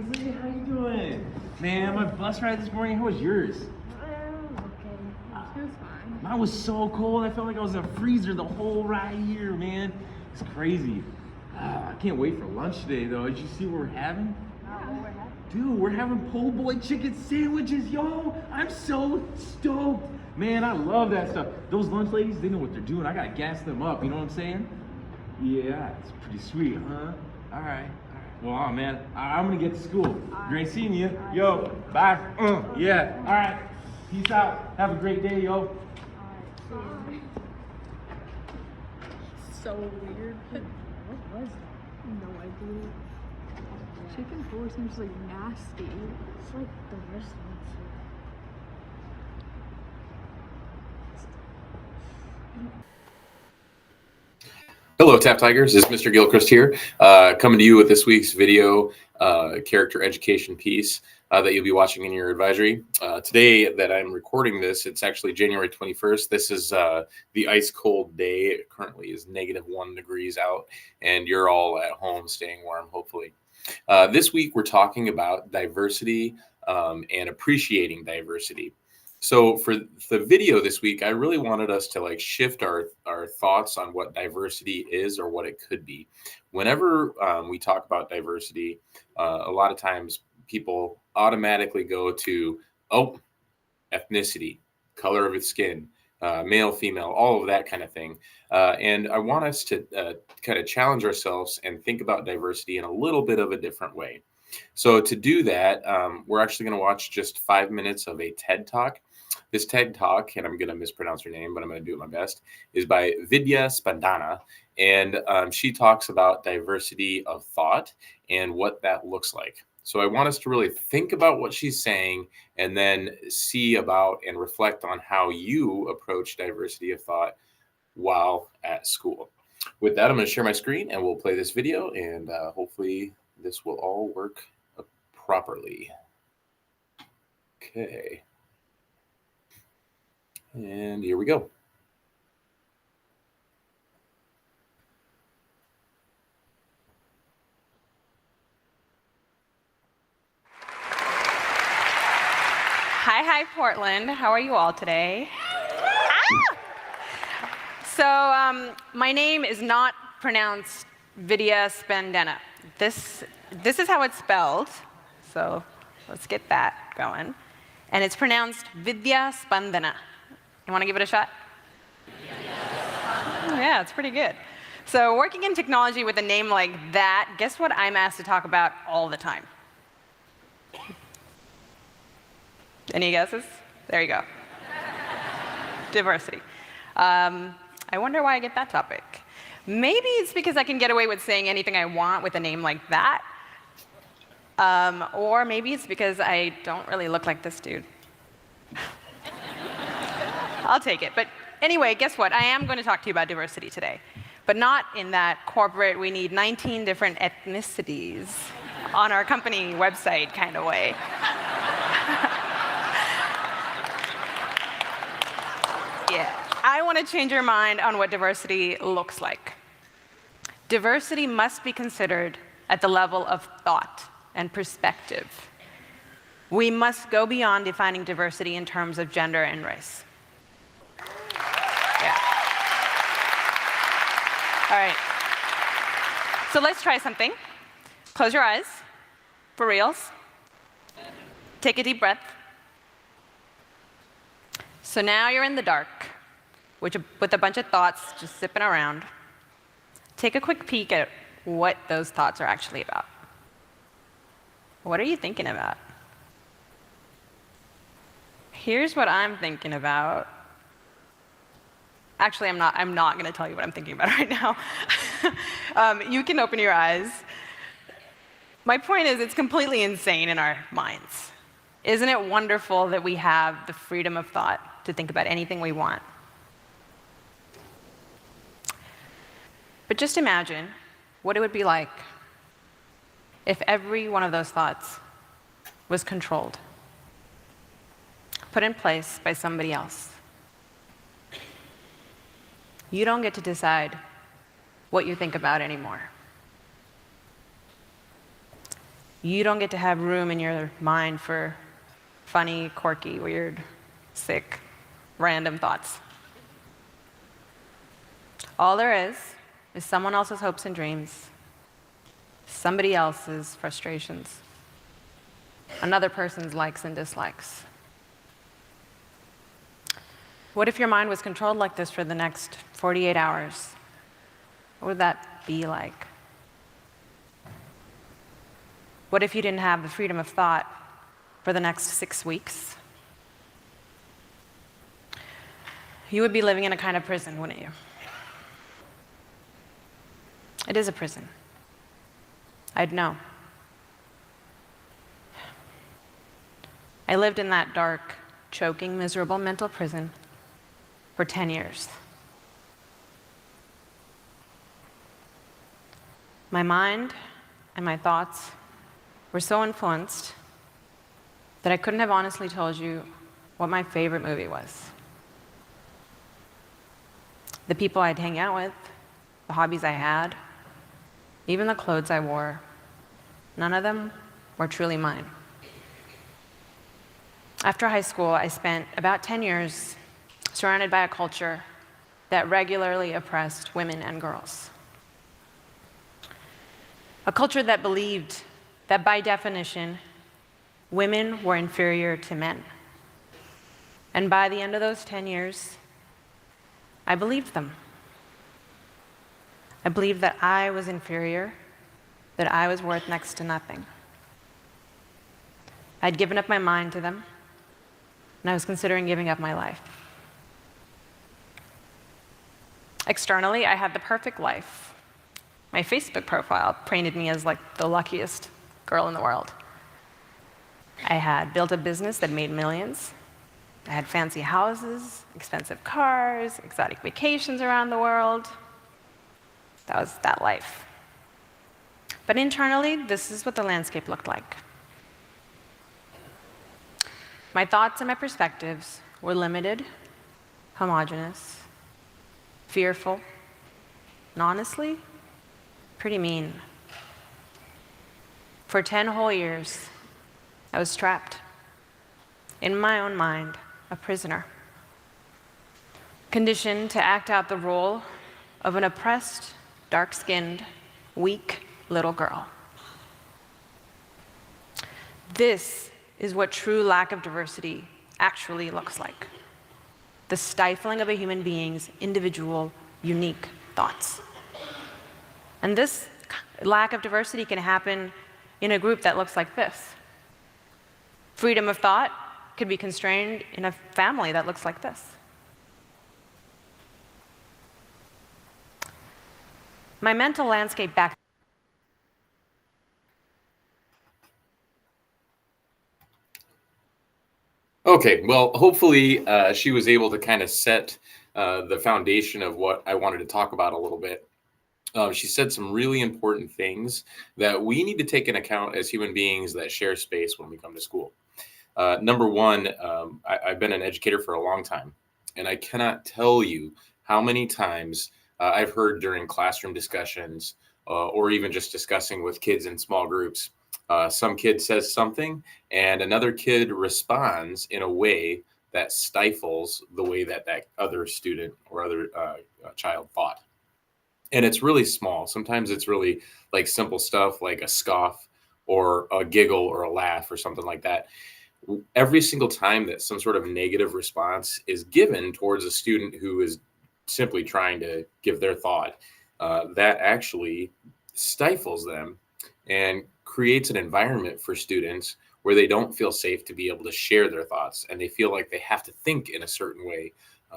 Ainsley, how you doing? Man, my bus ride this morning, how was yours? Okay. It was fine. Mine was so cold, I felt like I was in a freezer the whole ride here, man. It's crazy. I can't wait for lunch today, though. Did you see what we're having? Dude, we're having po' boy chicken sandwiches, yo! I'm so stoked! Man, I love that stuff. Those lunch ladies, they know what they're doing. I gotta gas them up, you know what I'm saying? Yeah, it's pretty sweet, huh? All right. Well, man, I'm gonna get to school. Great seeing you. Yo, bye. Yeah, all right. Peace out. Have a great day, yo. So weird. What was that? No idea. Chicken four seems like nasty. It's like the worst one. Hello, Tap Tigers. This is Mr. Gilchrist here, coming to you with this week's video character education piece that you'll be watching in your advisory. Today that I'm recording this, it's actually January 21st. This is the ice cold day. It currently is -1 degrees out, and you're all at home staying warm, hopefully. This week, we're talking about diversity and appreciating diversity. So for the video this week, I really wanted us to like shift our thoughts on what diversity is or what it could be. Whenever we talk about diversity, a lot of times people automatically go to, oh, ethnicity, color of its skin, male, female, all of that kind of thing. And I want us to kind of challenge ourselves and think about diversity in a little bit of a different way. So to do that, we're actually going to watch just 5 minutes of a TED Talk. This TED Talk, and I'm going to mispronounce her name, but I'm going to do my best, is by Vidya Spandana. And she talks about diversity of thought and what that looks like. So I want us to really think about what she's saying and then see about and reflect on how you approach diversity of thought while at school. With that, I'm going to share my screen and we'll play this video, and hopefully this will all work properly. Okay. And here we go. Hi, Portland. How are you all today? So my name is not pronounced Vidya Spandana. This is how it's spelled. So let's get that going. And it's pronounced Vidya Spandana. You want to give it a shot? Yeah, it's pretty good. So working in technology with a name like that, guess what I'm asked to talk about all the time? Any guesses? There you go. Diversity. I wonder why I get that topic. Maybe it's because I can get away with saying anything I want with a name like that. Or maybe it's because I don't really look like this dude. I'll take it. But anyway, guess what? I am going to talk to you about diversity today. But not in that corporate, we need 19 different ethnicities on our company website kind of way. Yeah. I want to change your mind on what diversity looks like. Diversity must be considered at the level of thought and perspective. We must go beyond defining diversity in terms of gender and race. Yeah. All right. So let's try something. Close your eyes, for reals. Take a deep breath. So now you're in the dark, with a bunch of thoughts just zipping around. Take a quick peek at what those thoughts are actually about. What are you thinking about? Here's what I'm thinking about. Actually, I'm not going to tell you what I'm thinking about right now. You can open your eyes. My point is, it's completely insane in our minds. Isn't it wonderful that we have the freedom of thought to think about anything we want? But just imagine what it would be like if every one of those thoughts was controlled, put in place by somebody else. You don't get to decide what you think about anymore. You don't get to have room in your mind for funny, quirky, weird, sick, random thoughts. All there is someone else's hopes and dreams, somebody else's frustrations, another person's likes and dislikes. What if your mind was controlled like this for the next 48 hours? What would that be like? What if you didn't have the freedom of thought for the next 6 weeks? You would be living in a kind of prison, wouldn't you? It is a prison. I'd know. I lived in that dark, choking, miserable mental prison for 10 years. My mind and my thoughts were so influenced that I couldn't have honestly told you what my favorite movie was. The people I'd hang out with, the hobbies I had, even the clothes I wore, none of them were truly mine. After high school, I spent about 10 years surrounded by a culture that regularly oppressed women and girls. A culture that believed that by definition, women were inferior to men. And by the end of those 10 years, I believed them. I believed that I was inferior, that I was worth next to nothing. I'd given up my mind to them, and I was considering giving up my life. Externally, I had the perfect life. My Facebook profile painted me as like the luckiest girl in the world. I had built a business that made millions. I had fancy houses, expensive cars, exotic vacations around the world. That was that life. But internally, this is what the landscape looked like. My thoughts and my perspectives were limited, homogeneous, fearful, and honestly, pretty mean. For 10 whole years, I was trapped in my own mind, a prisoner, conditioned to act out the role of an oppressed, dark-skinned, weak little girl. This is what true lack of diversity actually looks like. The stifling of a human being's individual, unique thoughts. And this lack of diversity can happen in a group that looks like this. Freedom of thought could be constrained in a family that looks like this. My mental landscape back. Okay, well, hopefully she was able to kind of set the foundation of what I wanted to talk about a little bit. She said some really important things that we need to take into account as human beings that share space when we come to school. Number one, I've been an educator for a long time, and I cannot tell you how many times I've heard during classroom discussions or even just discussing with kids in small groups, some kid says something and another kid responds in a way that stifles the way that that other student or other child thought. And it's really small. Sometimes it's really like simple stuff like a scoff or a giggle or a laugh or something like that. Every single time that some sort of negative response is given towards a student who is simply trying to give their thought, that actually stifles them and creates an environment for students where they don't feel safe to be able to share their thoughts, and they feel like they have to think in a certain way,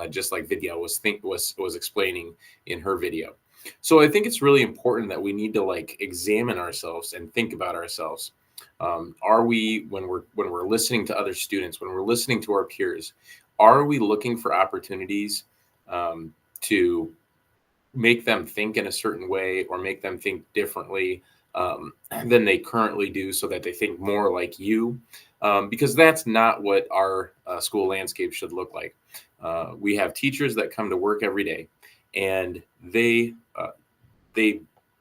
just like Vidya was explaining in her video. So I think it's really important that we need to like examine ourselves and think about ourselves. Are we, when we're listening to other students, when we're listening to our peers, are we looking for opportunities to make them think in a certain way or make them think differently than they currently do, so that they think more like you? Because that's not what our school landscape should look like. We have teachers that come to work every day, and they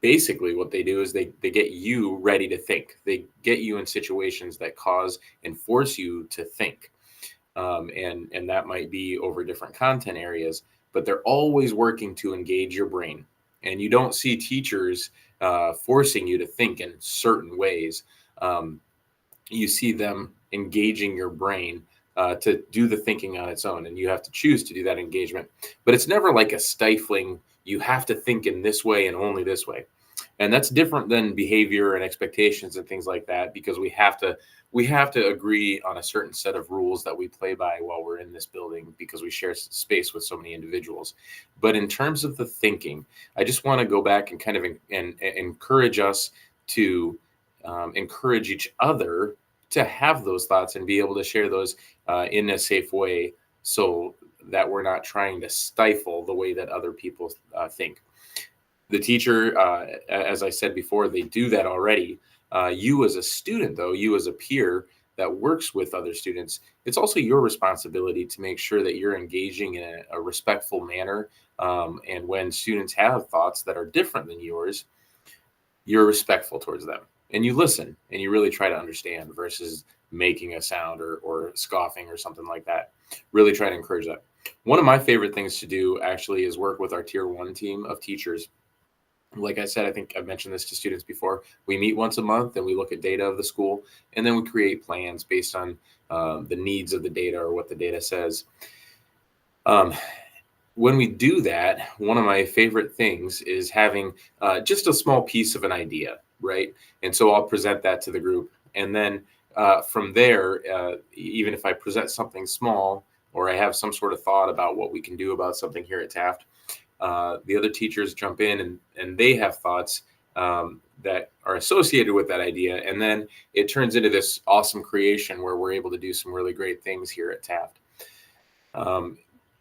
basically what they do is they get you ready to think. They get you in situations that cause and force you to think. And that might be over different content areas, but they're always working to engage your brain. And you don't see teachers forcing you to think in certain ways. You see them engaging your brain to do the thinking on its own, and you have to choose to do that engagement. But it's never like a stifling, you have to think in this way and only this way. And that's different than behavior and expectations and things like that, because we have to agree on a certain set of rules that we play by while we're in this building, because we share space with so many individuals. But in terms of the thinking, I just want to go back and kind of encourage us to encourage each other to have those thoughts and be able to share those in a safe way, so that we're not trying to stifle the way that other people think. The teacher, as I said before, they do that already. You as a student, though, you as a peer that works with other students, it's also your responsibility to make sure that you're engaging in a respectful manner. And when students have thoughts that are different than yours, you're respectful towards them. And you listen and you really try to understand versus making a sound or scoffing or something like that. Really try to encourage that. One of my favorite things to do actually is work with our Tier 1 team of teachers. Like I said, I think I've mentioned this to students before. We meet once a month and we look at data of the school, and then we create plans based on the needs of the data or what the data says. When we do that, one of my favorite things is having just a small piece of an idea, right? And so I'll present that to the group. And then from there, even if I present something small or I have some sort of thought about what we can do about something here at Taft, the other teachers jump in and they have thoughts that are associated with that idea. And then it turns into this awesome creation where we're able to do some really great things here at Taft.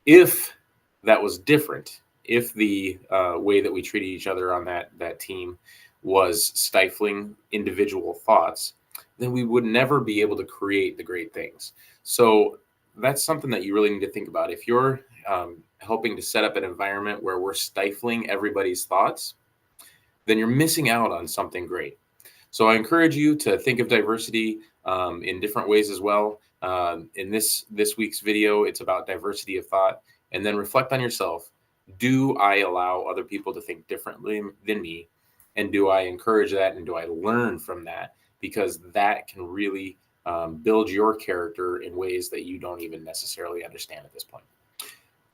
If that was different, if the way that we treated each other on that team was stifling individual thoughts, then we would never be able to create the great things. So that's something that you really need to think about. If you're helping to set up an environment where we're stifling everybody's thoughts, then you're missing out on something great. So I encourage you to think of diversity in different ways as well. In this week's video, it's about diversity of thought, and then reflect on yourself. Do I allow other people to think differently than me? And do I encourage that? And do I learn from that? Because that can really build your character in ways that you don't even necessarily understand at this point.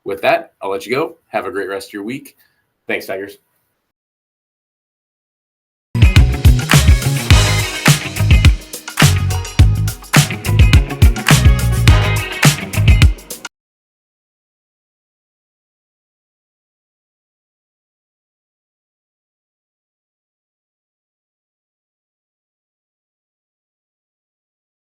With that, I'll let you go. Have a great rest of your week. Thanks, Tigers.